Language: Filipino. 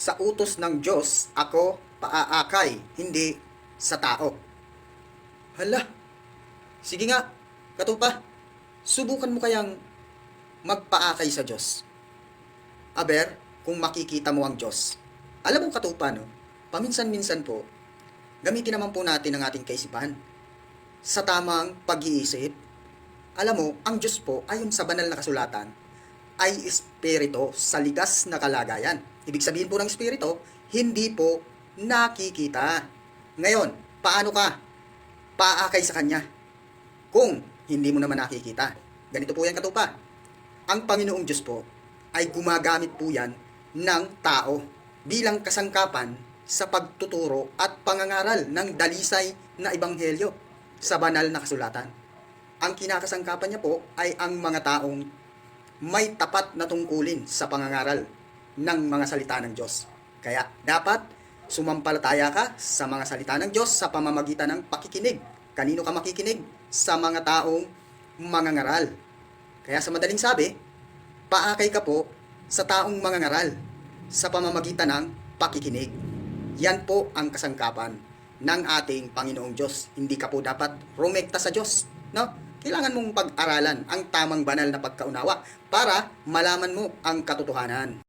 sa utos ng Diyos ako paaakay, hindi sa tao. Hala, sige nga, katupa, subukan mo kayang magpaakay sa Diyos. Aber, kung makikita mo ang Diyos. Alam mo katupa, no? Paminsan-minsan po, gamitin naman po natin ang ating kaisipan sa tamang pag-iisip. Alam mo, ang Diyos po, ayon sa banal na kasulatan, ay espiritu sa ligas na kalagayan. Ibig sabihin po ng espiritu, hindi po nakikita. Ngayon, paano ka paakay sa Kanya kung hindi mo naman nakikita? Ganito po yan katupa. Ang Panginoong Diyos po ay gumagamit po yan ng tao bilang kasangkapan sa pagtuturo at pangangaral ng dalisay na ebanghelyo sa banal na kasulatan. Ang kinakasangkapan niya po ay ang mga taong may tapat na tungkulin sa pangangaral ng mga salita ng Diyos. Kaya dapat sumampalataya ka sa mga salita ng Diyos sa pamamagitan ng pakikinig. Kanino ka makikinig? Sa mga taong mangangaral. Kaya sa madaling sabi, paakay ka po sa taong mangangaral sa pamamagitan ng pakikinig. Yan po ang kasangkapan ng ating Panginoong Diyos. Hindi ka po dapat rumekta sa Diyos, no? Kailangan mong pag-aralan ang tamang banal na pagkaunawa para malaman mo ang katotohanan.